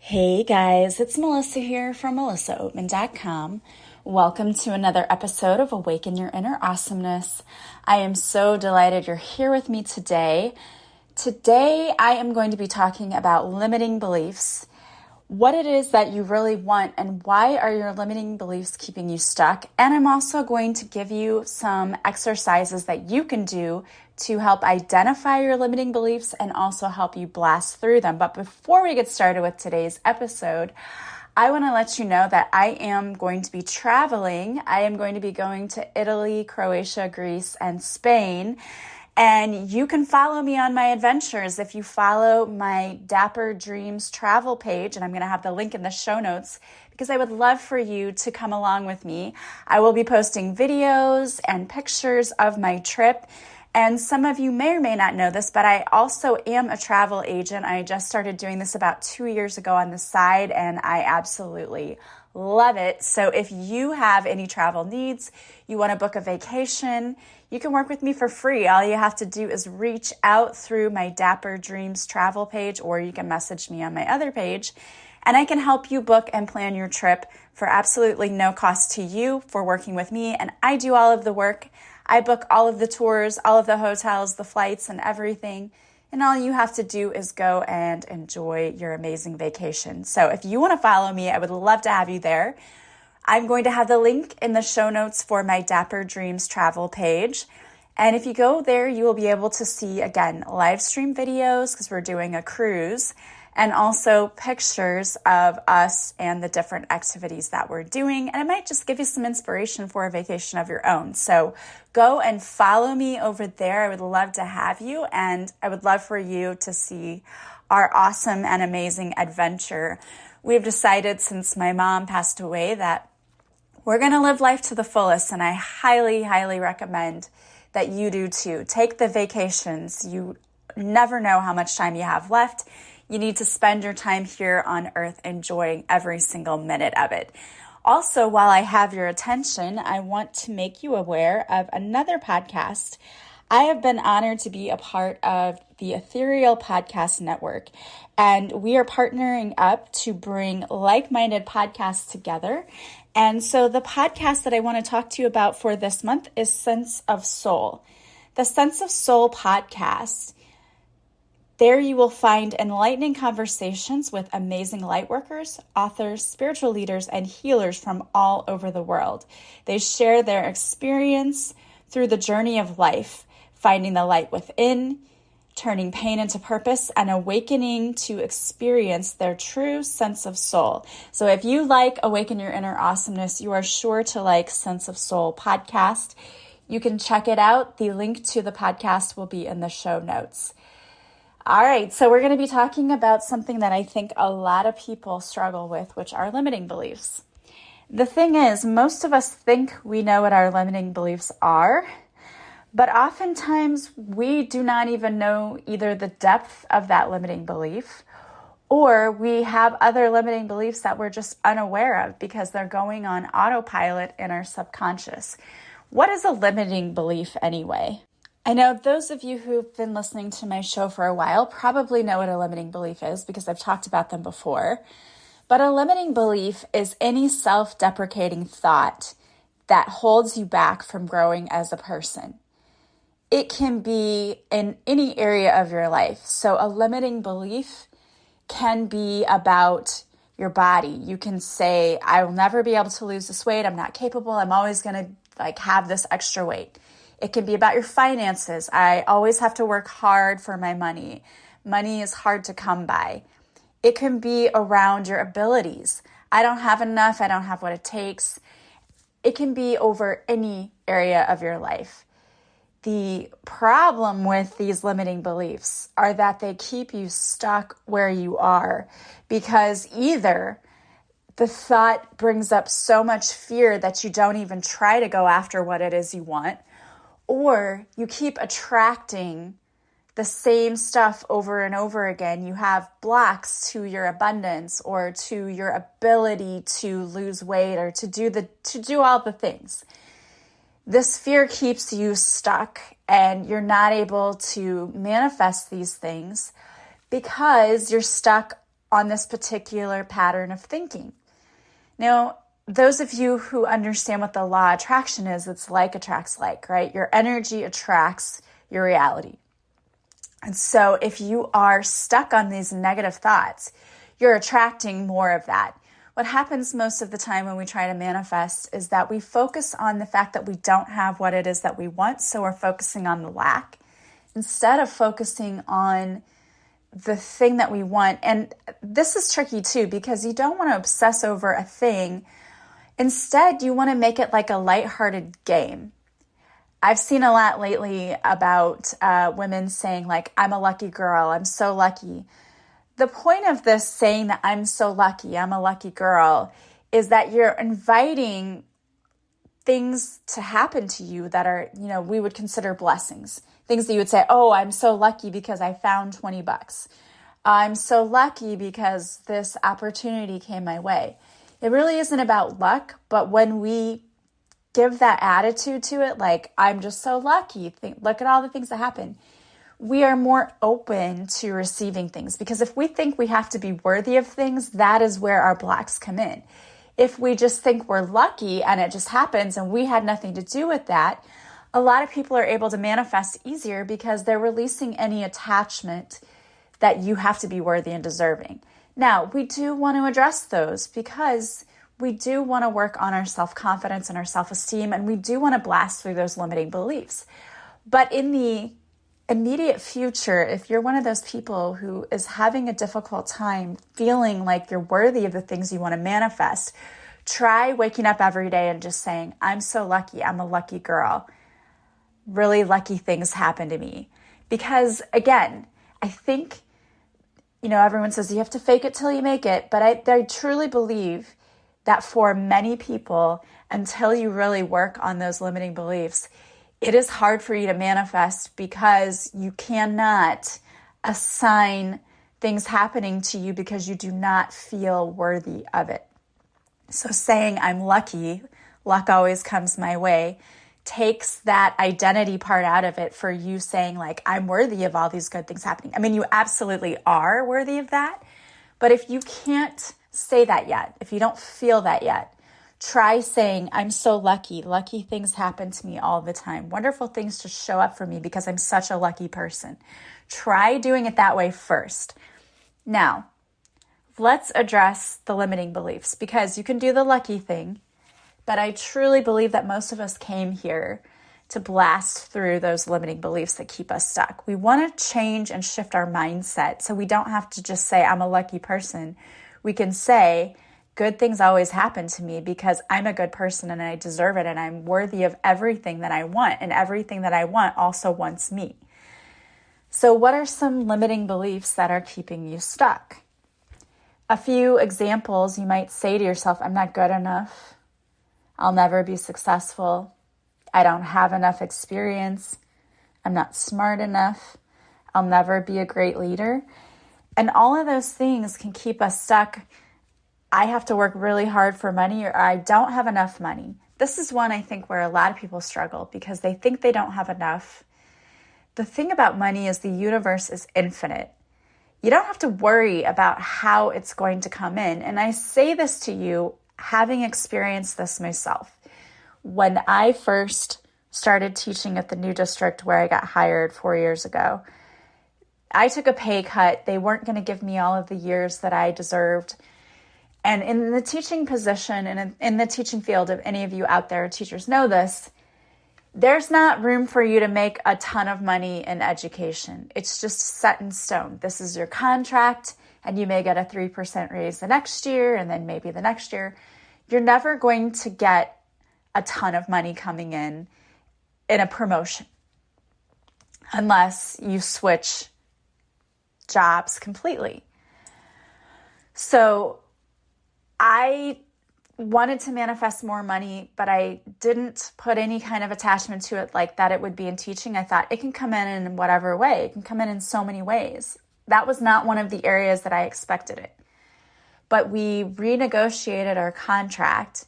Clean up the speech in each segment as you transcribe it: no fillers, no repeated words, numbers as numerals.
Hey guys, it's Melissa here from melissaoatman.com. Welcome to another episode of Awaken Your Inner Awesomeness. I am so delighted you're here with me today. Today I am going to be talking about limiting beliefs, what it is that you really want, and why are your limiting beliefs keeping you stuck. And I'm also going to give you some exercises that you can do to help identify your limiting beliefs and also help you blast through them. But before we get started with today's episode, I want to let you know that I am going to be traveling. I am going to be going to Italy, Croatia, Greece, and Spain. And you can follow me on my adventures if you follow my Dapper Dreams travel page, and I'm going to have the link in the show notes because I would love for you to come along with me. I will be posting videos and pictures of my trip, and some of you may or may not know this, but I also am a travel agent. I just started doing this about 2 years ago on the side, and I absolutely love it. So if you have any travel needs, you want to book a vacation, you can work with me for free. All you have to do is reach out through my Dapper Dreams travel page, or you can message me on my other page, and I can help you book and plan your trip for absolutely no cost to you for working with me. And I do all of the work. I book all of the tours, all of the hotels, the flights, and everything. And all you have to do is go and enjoy your amazing vacation. So if you want to follow me, I would love to have you there. I'm going to have the link in the show notes for my Dapper Dreams travel page. And if you go there, you will be able to see, again, live stream videos because we're doing a cruise, and also pictures of us and the different activities that we're doing. And it might just give you some inspiration for a vacation of your own. So go and follow me over there. I would love to have you, and I would love for you to see our awesome and amazing adventure. We've decided since my mom passed away that we're going to live life to the fullest, and I highly, highly recommend that you do too. Take the vacations. You never know how much time you have left. You need to spend your time here on earth enjoying every single minute of it. Also, while I have your attention, I want to make you aware of another podcast. I have been honored to be a part of the Ethereal Podcast Network, and we are partnering up to bring like-minded podcasts together. And so the podcast that I want to talk to you about for this month is Sense of Soul. The Sense of Soul podcast. There you will find enlightening conversations with amazing lightworkers, authors, spiritual leaders, and healers from all over the world. They share their experience through the journey of life, finding the light within, turning pain into purpose, and awakening to experience their true sense of soul. So if you like Awaken Your Inner Awesomeness, you are sure to like Sense of Soul podcast. You can check it out. The link to the podcast will be in the show notes. All right, so we're going to be talking about something that I think a lot of people struggle with, which are limiting beliefs. The thing is, most of us think we know what our limiting beliefs are, but oftentimes we do not even know either the depth of that limiting belief, or we have other limiting beliefs that we're just unaware of because they're going on autopilot in our subconscious. What is a limiting belief anyway? I know those of you who've been listening to my show for a while probably know what a limiting belief is because I've talked about them before. But a limiting belief is any self-deprecating thought that holds you back from growing as a person. It can be in any area of your life. So a limiting belief can be about your body. You can say, I will never be able to lose this weight. I'm not capable. I'm always going to have this extra weight. It can be about your finances. I always have to work hard for my money. Money is hard to come by. It can be around your abilities. I don't have enough. I don't have what it takes. It can be over any area of your life. The problem with these limiting beliefs are that they keep you stuck where you are because either the thought brings up so much fear that you don't even try to go after what it is you want, or you keep attracting the same stuff over and over again. You have blocks to your abundance or to your ability to lose weight or to do all the things. This fear keeps you stuck and you're not able to manifest these things because you're stuck on this particular pattern of thinking. Now, those of you who understand what the law of attraction is, it's like attracts like, right? Your energy attracts your reality. And so if you are stuck on these negative thoughts, you're attracting more of that. What happens most of the time when we try to manifest is that we focus on the fact that we don't have what it is that we want, so we're focusing on the lack instead of focusing on the thing that we want. And this is tricky too, because you don't want to obsess over a thing. Instead, you want to make it like a lighthearted game. I've seen a lot lately about women saying like, I'm a lucky girl, I'm so lucky. The point of this saying that I'm so lucky, I'm a lucky girl, is that you're inviting things to happen to you that are, we would consider blessings. Things that you would say, oh, I'm so lucky because I found $20. I'm so lucky because this opportunity came my way. It really isn't about luck, but when we give that attitude to it, like, I'm just so lucky, look at all the things that happen, we are more open to receiving things. Because if we think we have to be worthy of things, that is where our blocks come in. If we just think we're lucky and it just happens and we had nothing to do with that, a lot of people are able to manifest easier because they're releasing any attachment that you have to be worthy and deserving. Now, we do want to address those because we do want to work on our self-confidence and our self-esteem, and we do want to blast through those limiting beliefs. But in the immediate future, if you're one of those people who is having a difficult time feeling like you're worthy of the things you want to manifest, try waking up every day and just saying, I'm so lucky, I'm a lucky girl. Really lucky things happen to me. Because again, I think, everyone says you have to fake it till you make it, but I truly believe that for many people, until you really work on those limiting beliefs, it is hard for you to manifest because you cannot assign things happening to you because you do not feel worthy of it. So saying I'm lucky, luck always comes my way, takes that identity part out of it for you saying like, I'm worthy of all these good things happening. I mean, you absolutely are worthy of that. But if you can't say that yet, if you don't feel that yet, try saying, I'm so lucky. Lucky things happen to me all the time. Wonderful things just show up for me because I'm such a lucky person. Try doing it that way first. Now, let's address the limiting beliefs because you can do the lucky thing, but I truly believe that most of us came here to blast through those limiting beliefs that keep us stuck. We want to change and shift our mindset so we don't have to just say, I'm a lucky person. We can say, good things always happen to me because I'm a good person and I deserve it and I'm worthy of everything that I want, and everything that I want also wants me. So what are some limiting beliefs that are keeping you stuck? A few examples, you might say to yourself, I'm not good enough. I'll never be successful. I don't have enough experience. I'm not smart enough. I'll never be a great leader. And all of those things can keep us stuck. I have to work really hard for money, or I don't have enough money. This is one I think where a lot of people struggle because they think they don't have enough. The thing about money is the universe is infinite. You don't have to worry about how it's going to come in. And I say this to you, having experienced this myself. When I first started teaching at the new district where I got hired 4 years ago, I took a pay cut. They weren't going to give me all of the years that I deserved. And in the teaching position and in the teaching field, if any of you out there teachers know this, there's not room for you to make a ton of money in education. It's just set in stone. This is your contract, and you may get a 3% raise the next year, and then maybe the next year. You're never going to get a ton of money coming in a promotion unless you switch jobs completely. So I wanted to manifest more money, but I didn't put any kind of attachment to it like that it would be in teaching. I thought it can come in whatever way. It can come in so many ways. That was not one of the areas that I expected it. But we renegotiated our contract,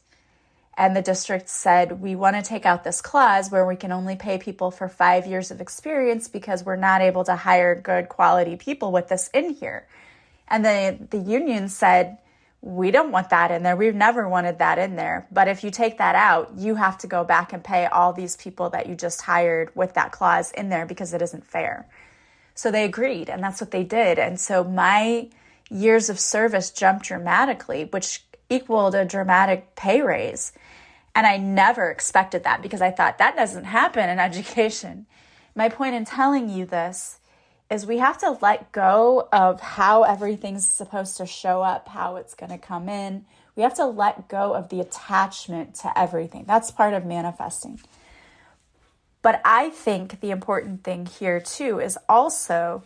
and the district said, we want to take out this clause where we can only pay people for 5 years of experience because we're not able to hire good quality people with this in here. And the union said, we don't want that in there. We've never wanted that in there. But if you take that out, you have to go back and pay all these people that you just hired with that clause in there because it isn't fair. So they agreed, and that's what they did. And so my years of service jumped dramatically, which equaled a dramatic pay raise. And I never expected that because I thought that doesn't happen in education. My point in telling you this is we have to let go of how everything's supposed to show up, how it's going to come in. We have to let go of the attachment to everything. That's part of manifesting. But I think the important thing here too is also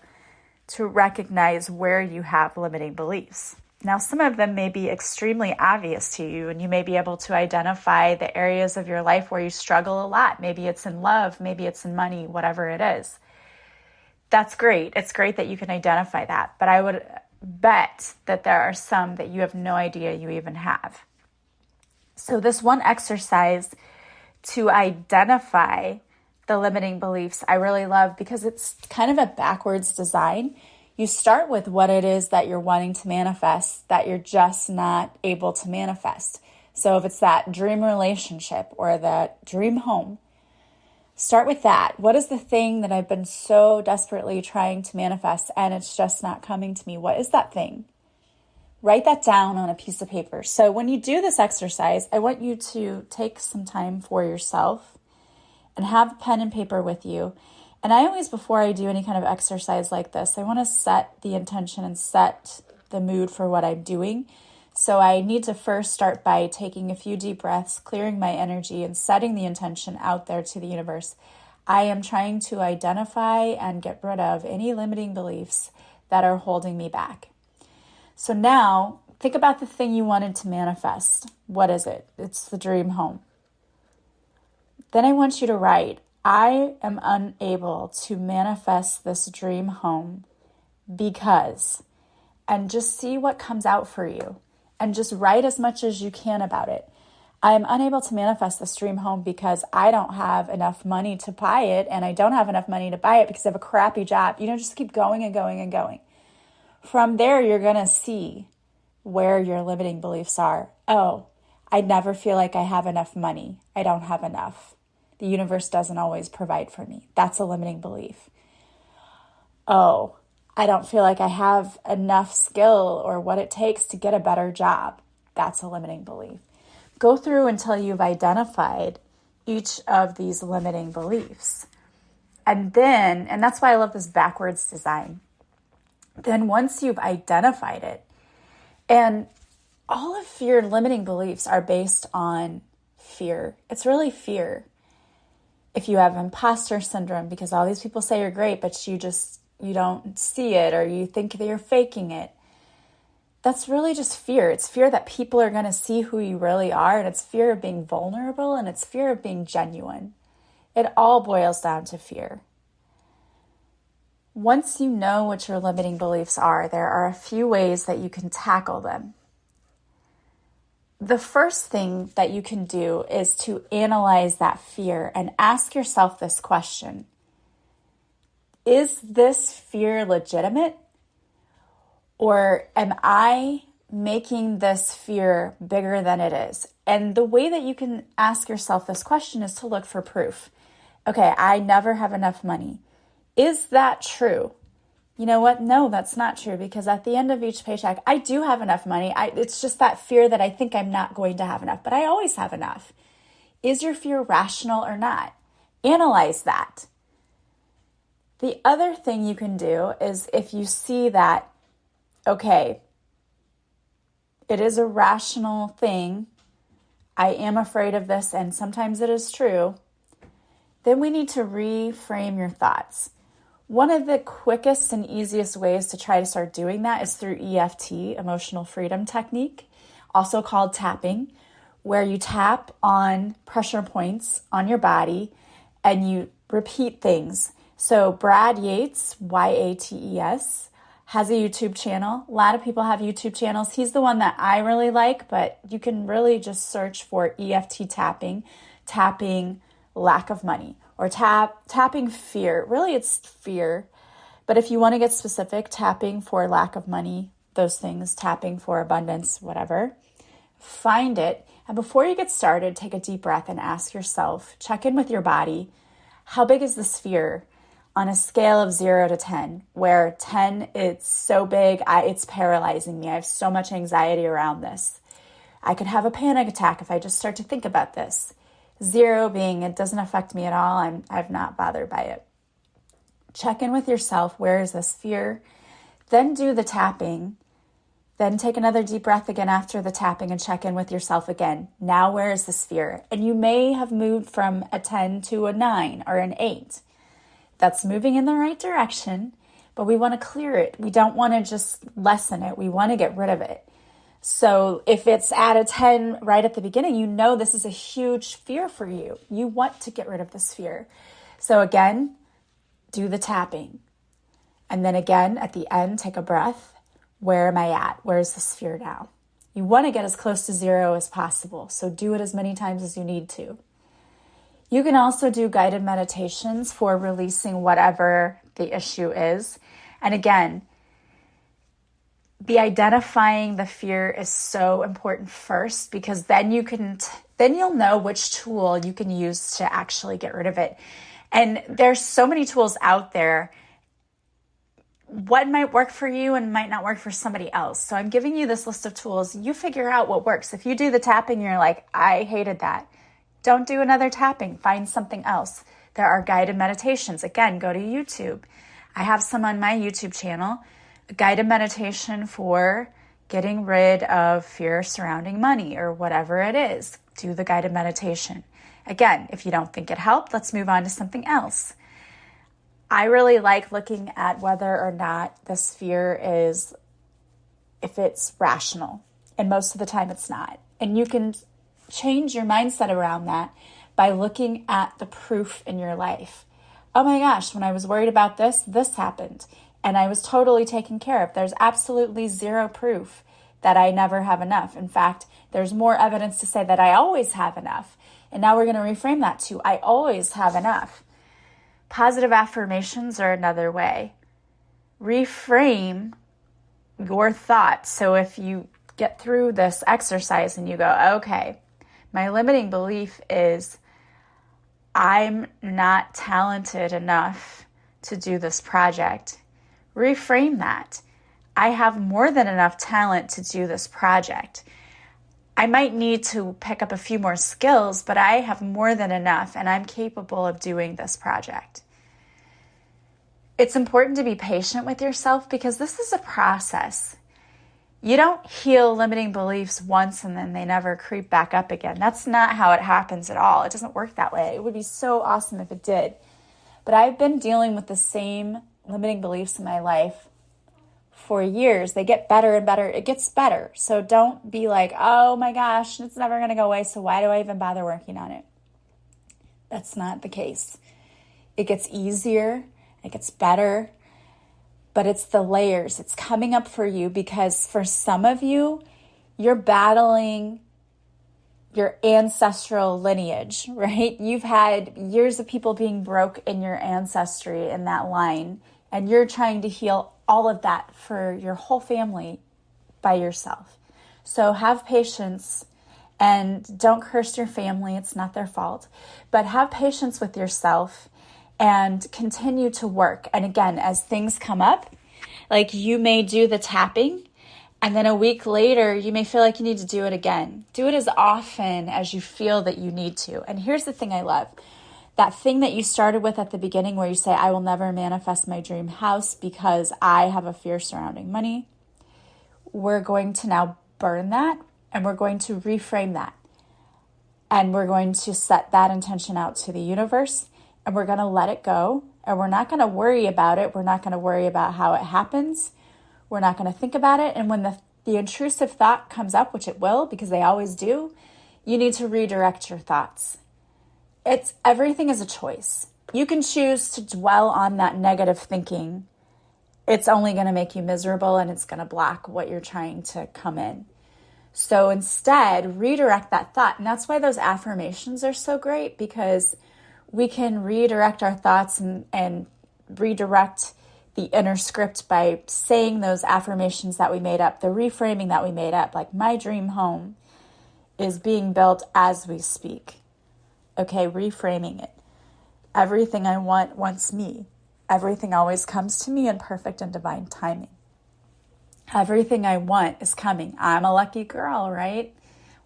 to recognize where you have limiting beliefs. Now, some of them may be extremely obvious to you, and you may be able to identify the areas of your life where you struggle a lot. Maybe it's in love, maybe it's in money, whatever it is. That's great. It's great that you can identify that. But I would bet that there are some that you have no idea you even have. So this one exercise to identify the limiting beliefs I really love because it's kind of a backwards design. You start with what it is that you're wanting to manifest that you're just not able to manifest. So if it's that dream relationship or that dream home, start with that. What is the thing that I've been so desperately trying to manifest and it's just not coming to me? What is that thing? Write that down on a piece of paper. So when you do this exercise, I want you to take some time for yourself and have a pen and paper with you. And I always, before I do any kind of exercise like this, I want to set the intention and set the mood for what I'm doing. So I need to first start by taking a few deep breaths, clearing my energy, and setting the intention out there to the universe. I am trying to identify and get rid of any limiting beliefs that are holding me back. So now, think about the thing you wanted to manifest. What is it? It's the dream home. Then I want you to write, I am unable to manifest this dream home because, and just see what comes out for you. And just write as much as you can about it. I am unable to manifest this dream home because I don't have enough money to buy it, and I don't have enough money to buy it because I have a crappy job. Just keep going and going and going. From there, you're going to see where your limiting beliefs are. Oh, I never feel like I have enough money. I don't have enough. The universe doesn't always provide for me. That's a limiting belief. Oh, I don't feel like I have enough skill or what it takes to get a better job. That's a limiting belief. Go through until you've identified each of these limiting beliefs. And that's why I love this backwards design. Then once you've identified it, and all of your limiting beliefs are based on fear. It's really fear. If you have imposter syndrome, because all these people say you're great, but you don't see it, or you think that you're faking it. That's really just fear. It's fear that people are going to see who you really are, and it's fear of being vulnerable, and it's fear of being genuine. It all boils down to fear. Once you know what your limiting beliefs are, there are a few ways that you can tackle them. The first thing that you can do is to analyze that fear and ask yourself this question. Is this fear legitimate? Or am I making this fear bigger than it is? And the way that you can ask yourself this question is to look for proof. Okay, I never have enough money. Is that true? You know what? No, that's not true, because at the end of each paycheck, I do have enough money. It's just that fear that I think I'm not going to have enough, but I always have enough. Is your fear rational or not? Analyze that. The other thing you can do is, if you see that, okay, it is a rational thing, I am afraid of this, and sometimes it is true, then we need to reframe your thoughts. One of the quickest and easiest ways to try to start doing that is through EFT, Emotional Freedom Technique, also called tapping, where you tap on pressure points on your body and you repeat things. So Brad Yates, Yates, has a YouTube channel. A lot of people have YouTube channels. He's the one that I really like, but you can really just search for EFT tapping lack of money, or tapping fear. Really, it's fear. But if you want to get specific, tapping for lack of money, those things, tapping for abundance, whatever. Find it. And before you get started, take a deep breath and ask yourself, check in with your body. How big is this fear on a scale of 0 to 10, where 10, it's so big, it's paralyzing me. I have so much anxiety around this. I could have a panic attack if I just start to think about this. 0 being it doesn't affect me at all. I'm not bothered by it. Check in with yourself. Where is this fear? Then do the tapping. Then take another deep breath again after the tapping and check in with yourself again. Now, where is this fear? And you may have moved from a 10 to a 9 or an 8. That's moving in the right direction, but we want to clear it. We don't want to just lessen it. We want to get rid of it. So if it's at a 10 right at the beginning, you know this is a huge fear for you. You want to get rid of this fear. So again, do the tapping. And then again, at the end, take a breath. Where am I at? Where is this fear now? You want to get as close to 0 as possible. So do it as many times as you need to. You can also do guided meditations for releasing whatever the issue is. And again, the identifying the fear is so important first, because then you'll know which tool you can use to actually get rid of it. And there's so many tools out there. What might work for you and might not work for somebody else. So I'm giving you this list of tools. You figure out what works. If you do the tapping, you're like, I hated that. Don't do another tapping. Find something else. There are guided meditations. Again, go to YouTube. I have some on my YouTube channel. A guided meditation for getting rid of fear surrounding money or whatever it is. Do the guided meditation. Again, if you don't think it helped, let's move on to something else. I really like looking at whether or not this fear is, if it's rational. And most of the time it's not. And you can change your mindset around that by looking at the proof in your life. Oh my gosh, when I was worried about this, this happened. And I was totally taken care of. There's absolutely 0 proof that I never have enough. In fact, there's more evidence to say that I always have enough. And now we're going to reframe that to, I always have enough. Positive affirmations are another way. Reframe your thoughts. So if you get through this exercise and you go, okay, my limiting belief is I'm not talented enough to do this project. Reframe that. I have more than enough talent to do this project. I might need to pick up a few more skills, but I have more than enough and I'm capable of doing this project. It's important to be patient with yourself because this is a process. You don't heal limiting beliefs once and then they never creep back up again. That's not how it happens at all. It doesn't work that way. It would be so awesome if it did. But I've been dealing with the same limiting beliefs in my life for years. They get better and better. It gets better. So don't be like, oh my gosh, it's never going to go away. So why do I even bother working on it? That's not the case. It gets easier. It gets better. But it's the layers. It's coming up for you because for some of you, you're battling your ancestral lineage, right? You've had years of people being broke in your ancestry in that line, and you're trying to heal all of that for your whole family by yourself. So have patience and don't curse your family. It's not their fault. But have patience with yourself and continue to work. And again, as things come up, like you may do the tapping and then a week later, you may feel like you need to do it again. Do it as often as you feel that you need to. And here's the thing I love. That thing that you started with at the beginning where you say, I will never manifest my dream house because I have a fear surrounding money. We're going to now burn that and we're going to reframe that. And we're going to set that intention out to the universe and we're going to let it go. And we're not going to worry about it. We're not going to worry about how it happens. We're not going to think about it. And when the intrusive thought comes up, which it will because they always do, you need to redirect your thoughts. Everything is a choice. You can choose to dwell on that negative thinking. It's only going to make you miserable and it's going to block what you're trying to come in. So instead, redirect that thought. And that's why those affirmations are so great because we can redirect our thoughts and redirect the inner script by saying those affirmations that we made up, the reframing that we made up, like my dream home is being built as we speak. Okay, reframing it. Everything I want wants me. Everything always comes to me in perfect and divine timing. Everything I want is coming. I'm a lucky girl, right?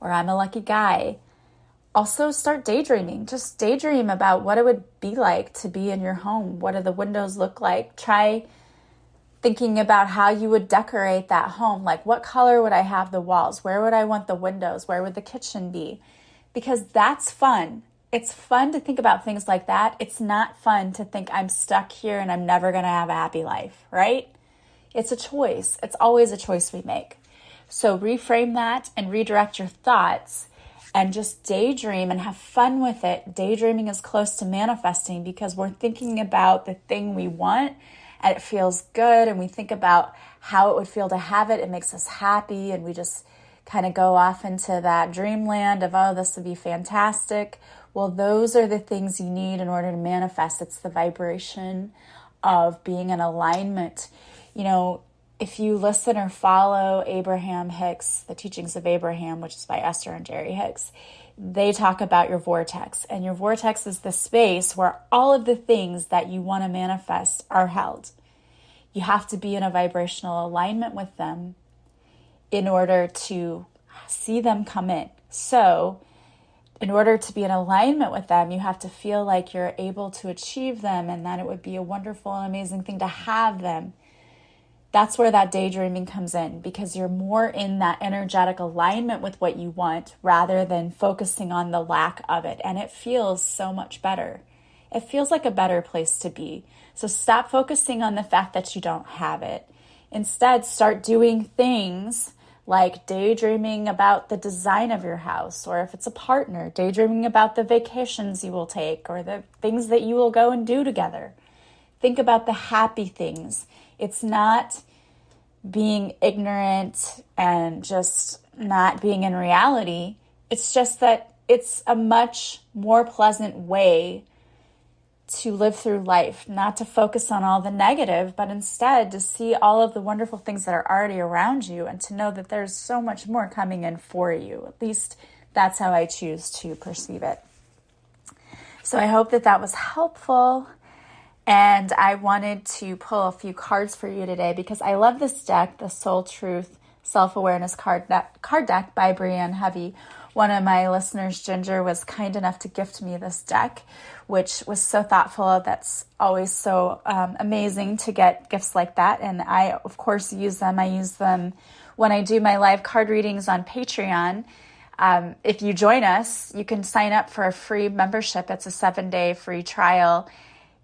Or I'm a lucky guy. Also start daydreaming. Just daydream about what it would be like to be in your home. What do the windows look like? Try thinking about how you would decorate that home. Like, what color would I have the walls? Where would I want the windows? Where would the kitchen be? Because that's fun. It's fun to think about things like that. It's not fun to think I'm stuck here and I'm never going to have a happy life, right? It's a choice. It's always a choice we make. So reframe that and redirect your thoughts and just daydream and have fun with it. Daydreaming is close to manifesting because we're thinking about the thing we want and it feels good, and we think about how it would feel to have it. It makes us happy, and we just kind of go off into that dreamland of, oh, this would be fantastic. Well, those are the things you need in order to manifest. It's the vibration of being in alignment. You know, if you listen or follow Abraham Hicks, The Teachings of Abraham, which is by Esther and Jerry Hicks, they talk about your vortex. And your vortex is the space where all of the things that you want to manifest are held. You have to be in a vibrational alignment with them in order to see them come in. So, in order to be in alignment with them, you have to feel like you're able to achieve them and that it would be a wonderful and amazing thing to have them. That's where that daydreaming comes in, because you're more in that energetic alignment with what you want rather than focusing on the lack of it. And it feels so much better. It feels like a better place to be. So stop focusing on the fact that you don't have it. Instead, start doing things like daydreaming about the design of your house, or if it's a partner, daydreaming about the vacations you will take or the things that you will go and do together. Think about the happy things. It's not being ignorant and just not being in reality. It's just that it's a much more pleasant way to live through life, not to focus on all the negative, but instead to see all of the wonderful things that are already around you and to know that there's so much more coming in for you. At least that's how I choose to perceive it. So I hope that that was helpful. And I wanted to pull a few cards for you today because I love this deck, the Soul Truth Self-Awareness card deck by Brianne Hovey. One of my listeners, Ginger, was kind enough to gift me this deck, which was so thoughtful. That's always so amazing to get gifts like that. And I, of course, use them. I use them when I do my live card readings on Patreon. If you join us, you can sign up for a free membership. It's a 7-day free trial.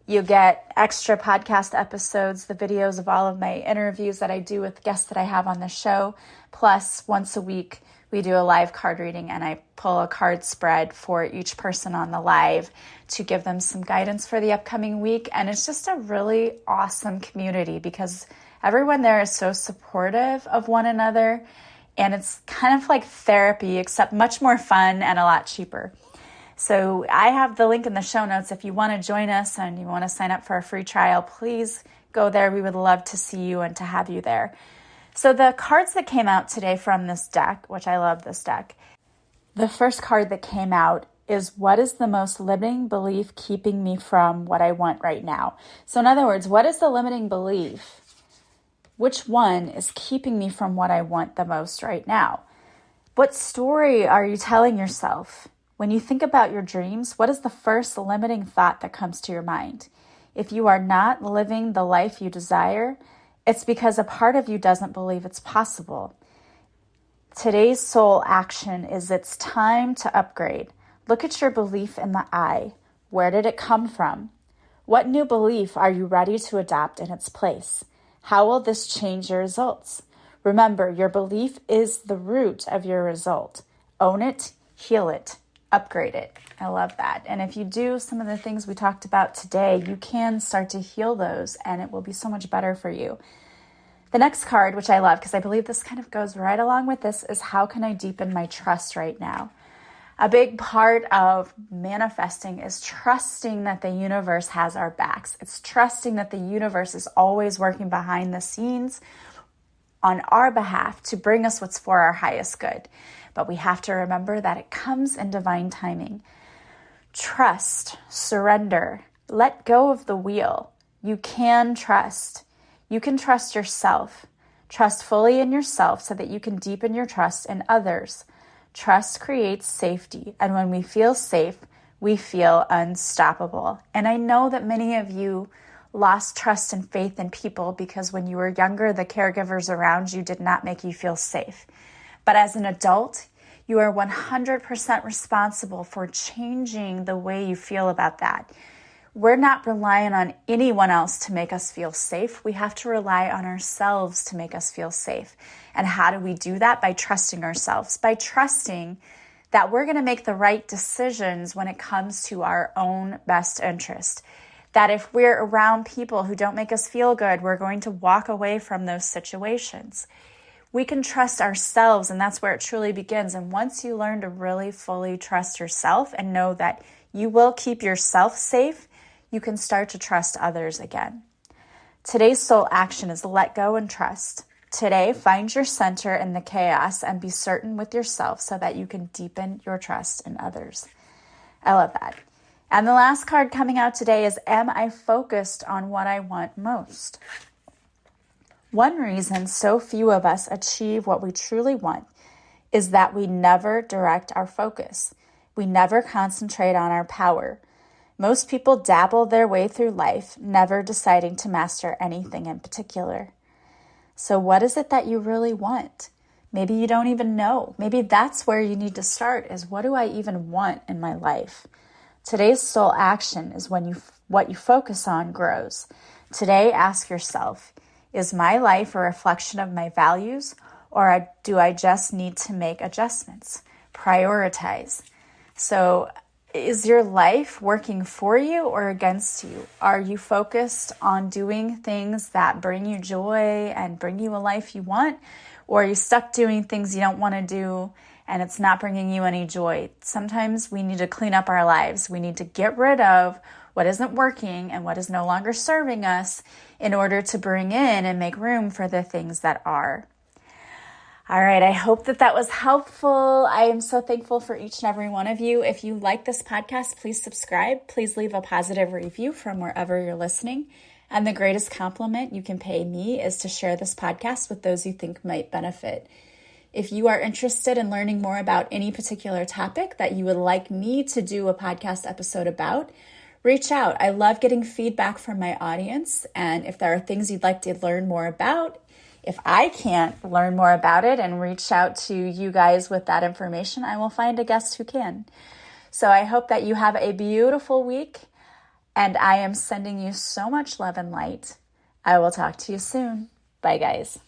You get extra podcast episodes, the videos of all of my interviews that I do with guests that I have on the show. Plus, once a week, we do a live card reading and I pull a card spread for each person on the live to give them some guidance for the upcoming week. And it's just a really awesome community because everyone there is so supportive of one another. And it's kind of like therapy, except much more fun and a lot cheaper. So I have the link in the show notes. If you want to join us and you want to sign up for a free trial, please go there. We would love to see you and to have you there. So the cards that came out today from this deck, which I love this deck, the first card that came out is, what is the most limiting belief keeping me from what I want right now? So in other words, what is the limiting belief? Which one is keeping me from what I want the most right now? What story are you telling yourself? When you think about your dreams, what is the first limiting thought that comes to your mind? If you are not living the life you desire, it's because a part of you doesn't believe it's possible. Today's soul action is it's time to upgrade. Look at your belief in the eye. Where did it come from? What new belief are you ready to adopt in its place? How will this change your results? Remember, your belief is the root of your result. Own it, heal it, upgrade it. I love that. And if you do some of the things we talked about today, you can start to heal those and it will be so much better for you. The next card, which I love because I believe this kind of goes right along with this, is how can I deepen my trust right now? A big part of manifesting is trusting that the universe has our backs. It's trusting that the universe is always working behind the scenes on our behalf to bring us what's for our highest good. But we have to remember that it comes in divine timing. Trust, surrender, let go of the wheel. You can trust. You can trust yourself. Trust fully in yourself so that you can deepen your trust in others. Trust creates safety, and when we feel safe, we feel unstoppable. And I know that many of you lost trust and faith in people because when you were younger, the caregivers around you did not make you feel safe. But as an adult, you are 100% responsible for changing the way you feel about that. We're not relying on anyone else to make us feel safe. We have to rely on ourselves to make us feel safe. And how do we do that? By trusting ourselves, by trusting that we're going to make the right decisions when it comes to our own best interest. That if we're around people who don't make us feel good, we're going to walk away from those situations. We can trust ourselves, and that's where it truly begins. And once you learn to really fully trust yourself and know that you will keep yourself safe, you can start to trust others again. Today's soul action is let go and trust. Today, find your center in the chaos and be certain with yourself so that you can deepen your trust in others. I love that. And the last card coming out today is, am I focused on what I want most? One reason so few of us achieve what we truly want is that we never direct our focus. We never concentrate on our power. Most people dabble their way through life, never deciding to master anything in particular. So what is it that you really want? Maybe you don't even know. Maybe that's where you need to start, is what do I even want in my life? Today's soul action is when what you focus on grows. Today, ask yourself, is my life a reflection of my values, or do I just need to make adjustments? Prioritize. So is your life working for you or against you? Are you focused on doing things that bring you joy and bring you a life you want? Or are you stuck doing things you don't want to do and it's not bringing you any joy? Sometimes we need to clean up our lives. We need to get rid of what isn't working and what is no longer serving us in order to bring in and make room for the things that are. All right, I hope that was helpful. I am so thankful for each and every one of you. If you like this podcast, please subscribe. Please leave a positive review from wherever you're listening. And the greatest compliment you can pay me is to share this podcast with those you think might benefit. If you are interested in learning more about any particular topic that you would like me to do a podcast episode about, reach out. I love getting feedback from my audience. And if there are things you'd like to learn more about, if I can't learn more about it and reach out to you guys with that information, I will find a guest who can. So I hope that you have a beautiful week, and I am sending you so much love and light. I will talk to you soon. Bye, guys.